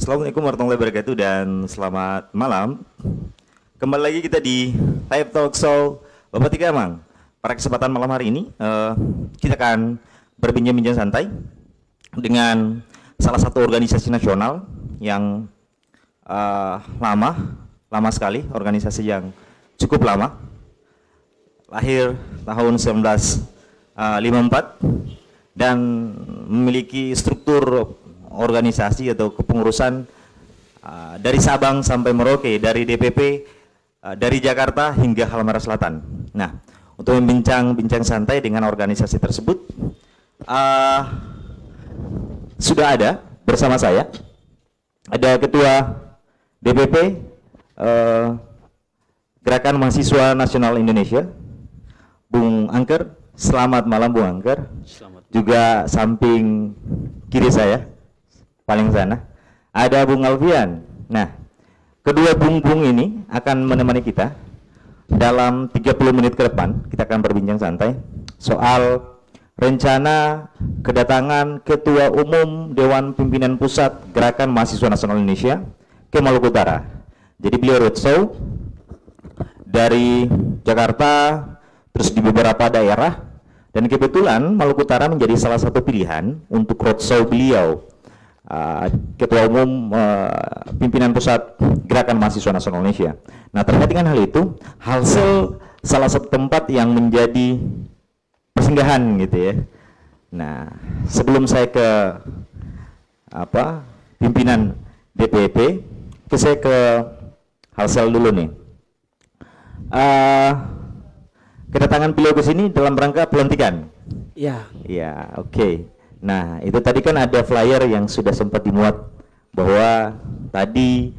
Assalamualaikum warahmatullahi wabarakatuh dan selamat malam. Kembali lagi kita di Live Talk Show Bapak Tiga Amang. Pada kesempatan malam hari ini kita akan berbincang-bincang santai dengan salah satu organisasi nasional yang lama sekali, organisasi yang cukup lama. Lahir tahun 1954 dan memiliki struktur organisasi atau kepengurusan dari Sabang sampai Merauke, dari DPP dari Jakarta hingga Halmahera Selatan. Nah, untuk membincang-bincang santai dengan organisasi tersebut sudah ada bersama saya, ada Ketua DPP Gerakan Mahasiswa Nasional Indonesia, Bung Angker. Selamat malam Bung Angker. Selamat. Juga samping kiri saya, paling sana, ada Bung Alfian. Nah, kedua bung-bung ini akan menemani kita dalam 30 menit ke depan. Kita akan berbincang santai soal rencana kedatangan Ketua Umum Dewan Pimpinan Pusat Gerakan Mahasiswa Nasional Indonesia ke Maluku Utara. Jadi beliau roadshow dari Jakarta, terus di beberapa daerah, dan kebetulan Maluku Utara menjadi salah satu pilihan untuk roadshow beliau. Ketua Umum Pimpinan Pusat Gerakan Mahasiswa Nasional Indonesia. Nah, terkait dengan hal itu, Halsel salah satu tempat yang menjadi persinggahan gitu ya. Nah, sebelum saya ke pimpinan DPP, saya ke Halsel dulu nih. Kedatangan beliau ke sini dalam rangka pelantikan. Ya. Ya, oke. Nah, itu tadi kan ada flyer yang sudah sempat dimuat bahwa tadi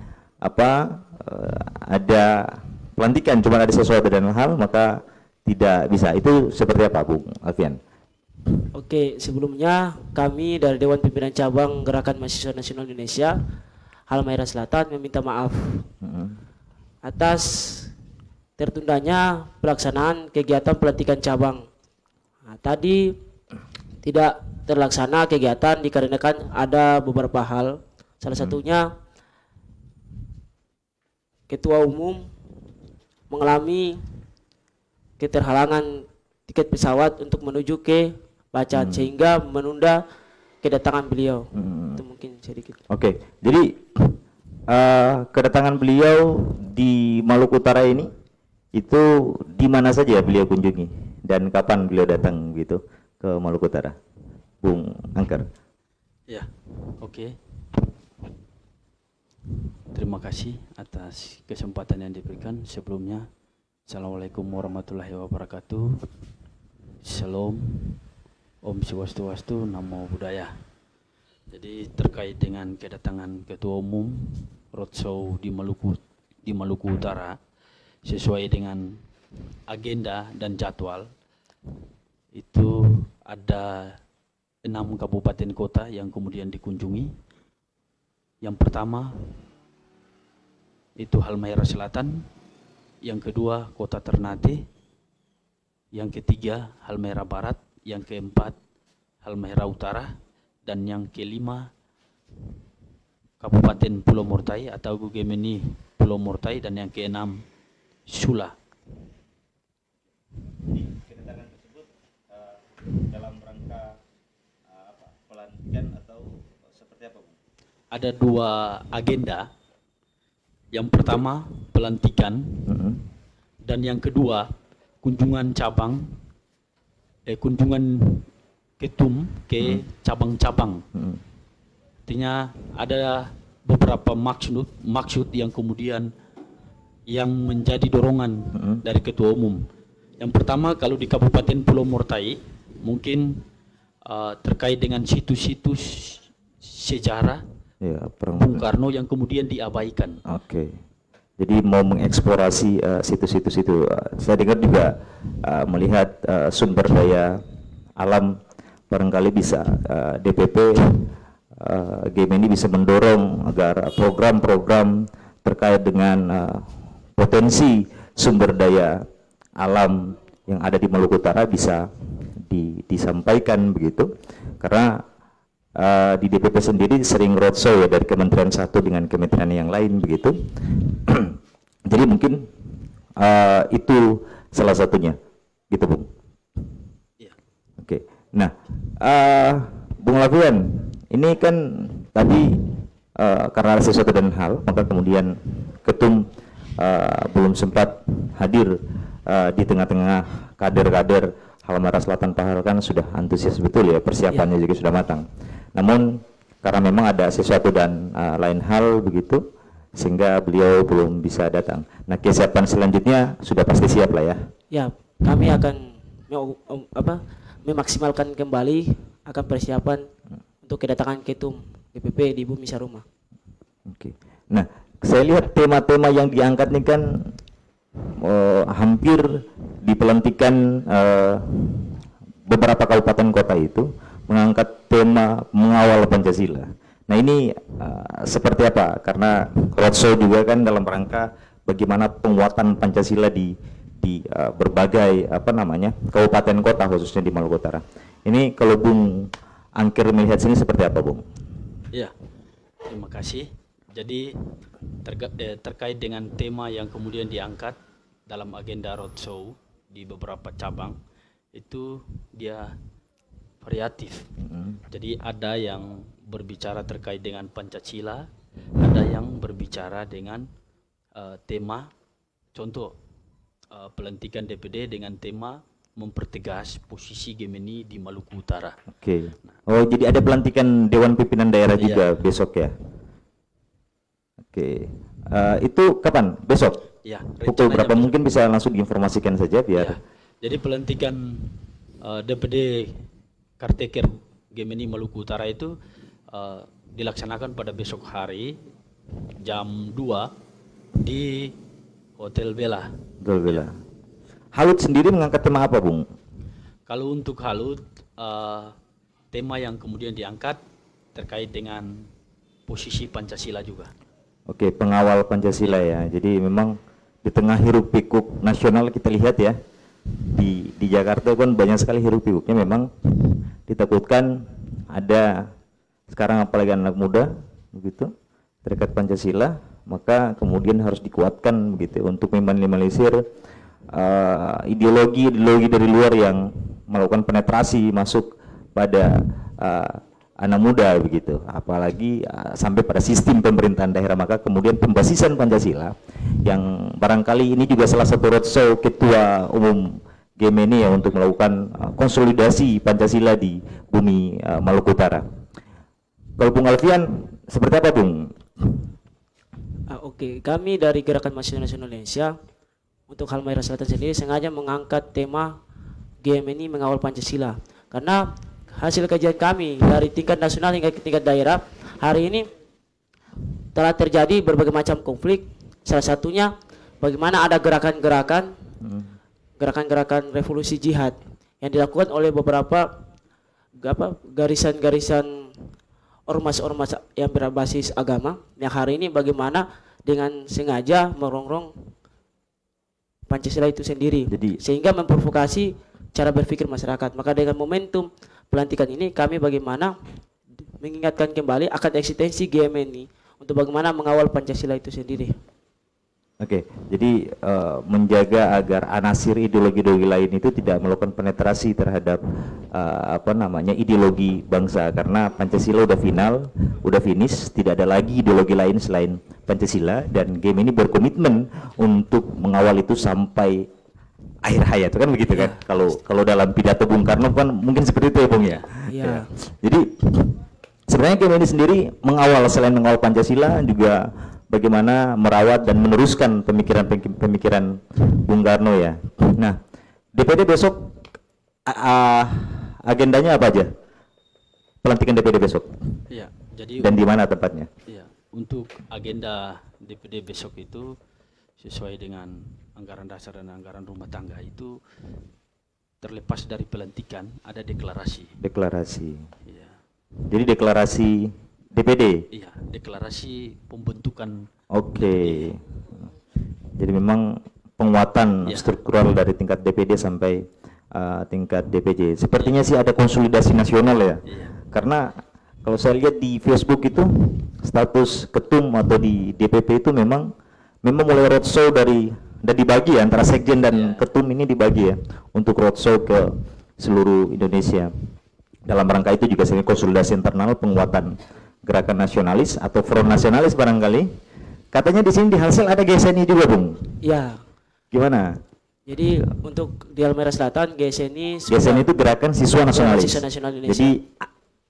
ada pelantikan, cuma ada sesuatu dan hal maka tidak bisa. Itu seperti apa, Bung Alfian? Oke, sebelumnya kami dari Dewan Pimpinan Cabang Gerakan Mahasiswa Nasional Indonesia Halmahera Selatan meminta maaf atas tertundanya pelaksanaan kegiatan pelantikan cabang. Nah, tadi tidak terlaksana kegiatan dikarenakan ada beberapa hal. Salah satunya Ketua Umum mengalami keterhalangan tiket pesawat untuk menuju ke Bacan sehingga menunda kedatangan beliau. Itu mungkin sedikit. Oke, jadi kedatangan beliau di Maluku Utara ini itu di mana saja beliau kunjungi dan kapan beliau datang gitu ke Maluku Utara? Bung Angker. Ya, oke. Terima kasih atas kesempatan yang diberikan. Sebelumnya, Assalamualaikum warahmatullahi wabarakatuh. Shalom, Om Swastiastu, Namo Buddhaya. Jadi terkait dengan kedatangan Ketua Umum roadshow di Maluku Utara sesuai dengan agenda dan jadwal, itu ada 6 kabupaten kota yang kemudian dikunjungi. Yang pertama itu Halmahera Selatan, yang kedua Kota Ternate, yang ketiga Halmahera Barat, yang keempat Halmahera Utara, dan yang kelima Kabupaten Pulau Mortai atau Gugemeni Pulau Mortai, dan yang keenam Sula. Kedatangan tersebut dalam rangka pelantikan atau seperti apa, Bung? Ada 2 agenda. Yang pertama pelantikan, dan yang kedua kunjungan cabang, kunjungan ketum ke cabang-cabang. Artinya ada beberapa maksud yang kemudian yang menjadi dorongan dari Ketua Umum. Yang pertama, kalau di Kabupaten Pulau Mortai mungkin terkait dengan situs-situs sejarah Ya, Bung Karno yang kemudian diabaikan. Oke. Jadi mau mengeksplorasi situs-situs itu. Saya dengar juga melihat sumber daya alam, barangkali bisa DPP game ini bisa mendorong agar program-program terkait dengan potensi sumber daya alam yang ada di Maluku Utara bisa disampaikan begitu, karena di DPP sendiri sering roadshow ya dari kementerian satu dengan kementerian yang lain begitu. Jadi mungkin itu salah satunya, gitu Bung. Iya. Oke. Nah, Bung Lavian, ini kan tadi karena ada sesuatu dan hal, maka kemudian Ketum belum sempat hadir di tengah-tengah kader-kader Halmahera Selatan Pahal kan sudah antusias betul ya, persiapannya juga sudah matang. Namun karena memang ada sesuatu dan lain hal begitu, sehingga beliau belum bisa datang. Nah, kesiapan selanjutnya sudah pasti siap lah ya. Ya, kami akan memaksimalkan kembali akan persiapan untuk kedatangan Ketum DPP di Bumi Saruma. Oke. Nah, saya lihat tema-tema yang diangkat ini kan hampir di pelantikan beberapa kabupaten kota itu mengangkat tema mengawal Pancasila. Nah ini seperti apa? Karena roadshow juga kan dalam rangka bagaimana penguatan Pancasila di berbagai kabupaten kota khususnya di Maluku Utara. Ini kalau Bung Angkir melihat sini seperti apa, Bung? Iya, terima kasih. Jadi terkait dengan tema yang kemudian diangkat dalam agenda roadshow di beberapa cabang, itu dia variatif. Jadi ada yang berbicara terkait dengan Pancasila, ada yang berbicara dengan tema, contoh pelantikan DPD dengan tema mempertegas posisi Gemini di Maluku Utara. Oke. Oh, jadi ada pelantikan Dewan Pimpinan Daerah juga besok ya? Oke. Itu kapan? Besok? Ya. Pukul berapa? Mungkin bisa langsung diinformasikan saja biar. Ya. Jadi pelantikan DPD Karteker Gemini Maluku Utara itu dilaksanakan pada besok hari jam 2 di Hotel Bella. Hotel Bella. Halut sendiri mengangkat tema apa, Bung? Kalau untuk Halut, tema yang kemudian diangkat terkait dengan posisi Pancasila juga. Oke, pengawal Pancasila ya. Jadi memang di tengah hiruk pikuk nasional kita lihat ya, di Jakarta kan banyak sekali hiruk pikuknya, memang ditakutkan ada sekarang apalagi anak muda begitu terkait Pancasila, maka kemudian harus dikuatkan begitu untuk meminimalisir ideologi dari luar yang melakukan penetrasi masuk pada anak muda begitu, apalagi sampai pada sistem pemerintahan daerah. Maka kemudian pembasisan Pancasila yang barangkali ini juga salah satu roadshow Ketua Umum Gemini ya untuk melakukan konsolidasi Pancasila di bumi Maluku Utara. Kalau Bung Alfian seperti apa, Bung? Oke, kami dari Gerakan Mahasiswa Nasional Indonesia untuk Halmahera Selatan sendiri sengaja mengangkat tema Gemini mengawal Pancasila karena hasil kajian kami dari tingkat nasional hingga ke tingkat daerah, hari ini telah terjadi berbagai macam konflik. Salah satunya bagaimana ada gerakan-gerakan revolusi jihad yang dilakukan oleh beberapa garisan-garisan ormas-ormas yang berbasis agama, yang hari ini bagaimana dengan sengaja merongrong Pancasila itu sendiri, sehingga memprovokasi cara berpikir masyarakat. Maka dengan momentum pelantikan ini kami bagaimana mengingatkan kembali akan eksistensi GMNI untuk bagaimana mengawal Pancasila itu sendiri. Oke, jadi menjaga agar anasir ideologi-ideologi lain itu tidak melakukan penetrasi terhadap ideologi bangsa, karena Pancasila udah final, udah finish, tidak ada lagi ideologi lain selain Pancasila, dan game ini berkomitmen untuk mengawal itu sampai akhir hayat, kan begitu kan? Kalau dalam pidato Bung Karno kan mungkin seperti itu ya, Bung ya. Iya. Jadi sebenarnya game ini sendiri mengawal, selain mengawal Pancasila juga bagaimana merawat dan meneruskan pemikiran Bung Karno ya. Nah, DPD besok agendanya apa aja? Pelantikan DPD besok. Iya, jadi dan di mana tempatnya? Iya, untuk agenda DPD besok itu sesuai dengan anggaran dasar dan anggaran rumah tangga itu terlepas dari pelantikan ada deklarasi. Deklarasi. Iya. Jadi deklarasi DPD? Iya, deklarasi pembentukan. Oke. Jadi memang penguatan struktural dari tingkat DPD sampai tingkat DPJ. Sepertinya sih ada konsolidasi nasional ya. Karena Kalau saya lihat di Facebook itu status ketum atau di DPP itu memang mulai roadshow dari dibagi ya, antara sekjen dan ketum ini dibagi ya untuk roadshow ke seluruh Indonesia. Dalam rangka itu juga sering konsolidasi internal penguatan gerakan nasionalis atau front nasionalis barangkali. Katanya di sini di Halsel ada GSNI juga, Bung. Ya. Gimana? Jadi untuk di Halmahera Selatan GSNI itu Gerakan Siswa Nasionalis. Siswa Nasional Indonesia. Jadi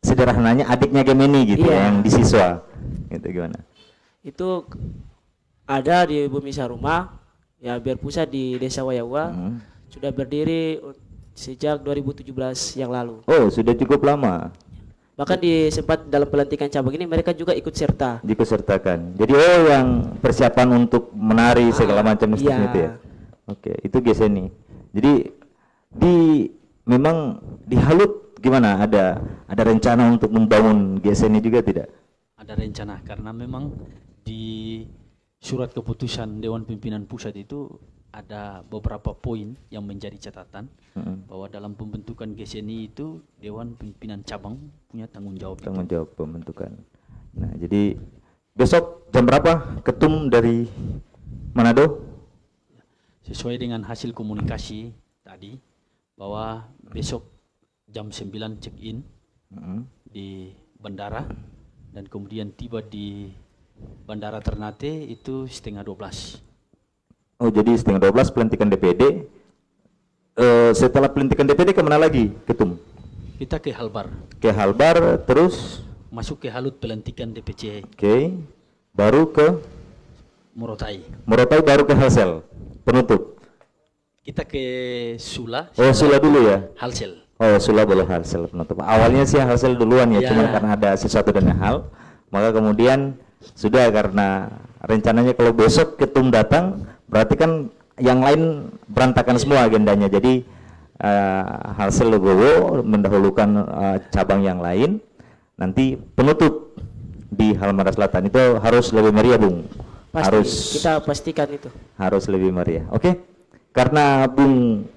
sederhananya adiknya Gemini gitu ya, yang di siswa. Gitu gimana? Itu ada di Bumi Saruma, ya berpusat di Desa Wayawa. Sudah berdiri sejak 2017 yang lalu. Oh, sudah cukup lama. Bahkan sempat dalam pelantikan cabang ini mereka juga ikut serta. Dikusertakan. Jadi yang persiapan untuk menari segala macam itu ya. Oke, itu GSNI. Jadi memang di Halut gimana? Ada rencana untuk membangun GSNI juga tidak? Ada rencana karena memang di surat keputusan Dewan Pimpinan Pusat itu ada beberapa poin yang menjadi catatan bahwa dalam pembentukan GSNI itu Dewan Pimpinan Cabang punya tanggung jawab pembentukan. Nah, jadi besok jam berapa ketum dari Manado? Sesuai dengan hasil komunikasi tadi bahwa besok jam 9 check-in di bandara dan kemudian tiba di Bandara Ternate itu 11:30. Oh, jadi 11:30 pelantikan DPD. Setelah pelantikan DPD kemana lagi, ketum? Kita ke Halbar. Ke Halbar, terus masuk ke Halut pelantikan DPC. Oke. Baru ke Morotai. Morotai baru ke Halsel. Penutup. Kita ke Sula. Oh, Sula dulu ya. Halsel. Oh, Sula boleh Halsel penutup. Awalnya sih Halsel duluan ya, cuma karena ada sesuatu dan hal, maka kemudian sudah karena rencananya kalau besok ketum datang, berarti kan yang lain berantakan semua agendanya. Jadi Halsel Legowo mendahulukan cabang yang lain. Nanti penutup di Halmahera Selatan itu harus lebih meriah, Bung. Pasti, kita pastikan itu. Harus lebih meriah. Oke. Karena Bung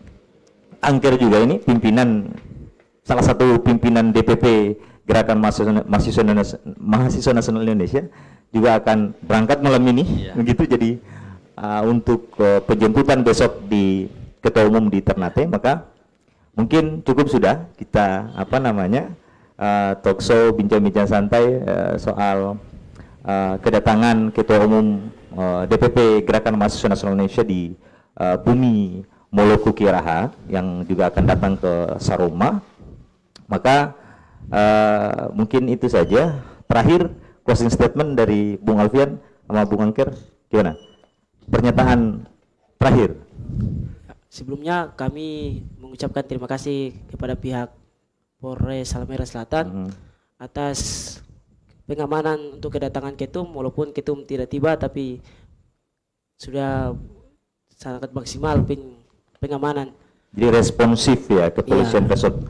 Angker juga ini salah satu pimpinan DPP Gerakan Mahasiswa Nasional Indonesia juga akan berangkat malam ini, begitu. Jadi untuk penjemputan besok di Ketua Umum di Ternate, maka mungkin cukup sudah kita talk show bincang-bincang santai soal kedatangan Ketua Umum DPP Gerakan Mahasiswa Nasional Indonesia di Bumi Moloku Kiraha yang juga akan datang ke Saroma. Maka mungkin itu saja. Terakhir closing statement dari Bung Alfian sama Bung Angker, gimana? Pernyataan terakhir. Sebelumnya kami mengucapkan terima kasih kepada pihak Polres Halmahera Selatan atas pengamanan untuk kedatangan ketum, walaupun ketum tidak tiba tapi sudah sangat maksimal pengamanan. Jadi responsif ya, kepolisian Resort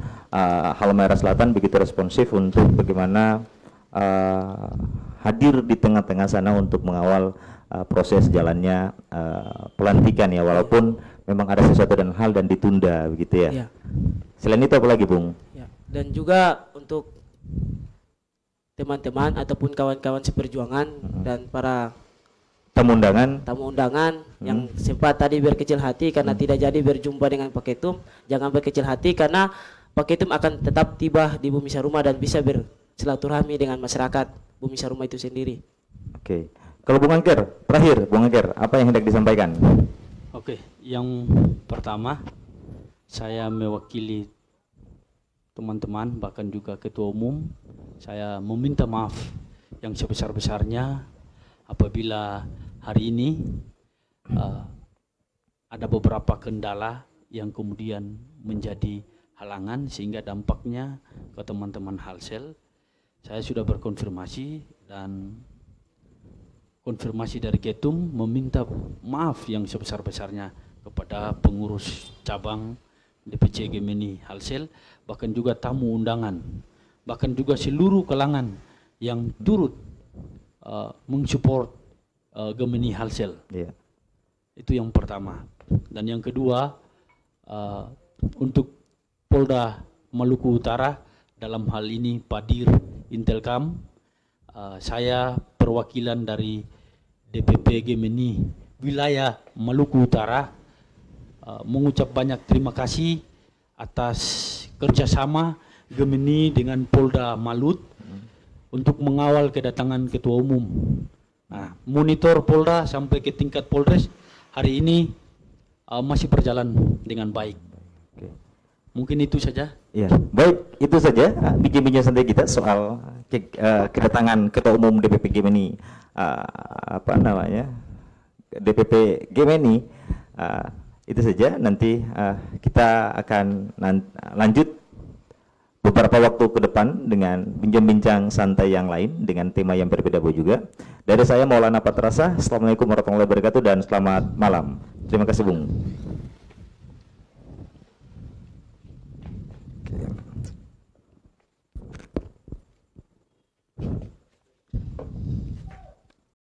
Halmahera Selatan begitu responsif untuk bagaimana hadir di tengah-tengah sana untuk mengawal proses jalannya pelantikan ya, walaupun memang ada sesuatu dan hal dan ditunda begitu ya. Selain itu apa lagi, Bung? Ya. Dan juga untuk teman-teman ataupun kawan-kawan seperjuangan dan para tamu undangan yang sempat tadi berkecil hati karena tidak jadi berjumpa dengan Pak Ketum, jangan berkecil hati karena Pak Ketum akan tetap tiba di Bumi Saruma dan bisa bersilaturahmi dengan masyarakat Bumi Saruma itu sendiri. Oke. Kalau Bung Angker, terakhir Bung Angker, apa yang hendak disampaikan? Oke, yang pertama saya mewakili teman-teman bahkan juga Ketua Umum, saya meminta maaf yang sebesar-besarnya apabila hari ini ada beberapa kendala yang kemudian menjadi halangan sehingga dampaknya ke teman-teman Halsel. Saya sudah berkonfirmasi dan konfirmasi dari Ketum meminta maaf yang sebesar-besarnya kepada pengurus cabang DPC Gemini Halsel, bahkan juga tamu undangan, bahkan juga seluruh kalangan yang turut mensupport Gemini Halsel. Itu yang pertama. Dan yang kedua, untuk Polda Maluku Utara, dalam hal ini Padir Intelkam. Saya perwakilan dari DPP Gemeni wilayah Maluku Utara mengucap banyak terima kasih atas kerjasama Gemeni dengan Polda Malut untuk mengawal kedatangan Ketua Umum. Nah, monitor Polda sampai ke tingkat Polres hari ini masih berjalan dengan baik. Mungkin itu saja. Ya, baik, itu saja bincang-bincang santai kita soal kedatangan Ketua Umum DPP Gemeni, DPP Gemeni. Itu saja. Nanti kita akan lanjut beberapa waktu ke depan dengan bincang-bincang santai yang lain dengan tema yang berbeda juga. Dari saya Maulana Patrasa, Assalamualaikum warahmatullahi wabarakatuh dan selamat malam. Terima kasih, Bung.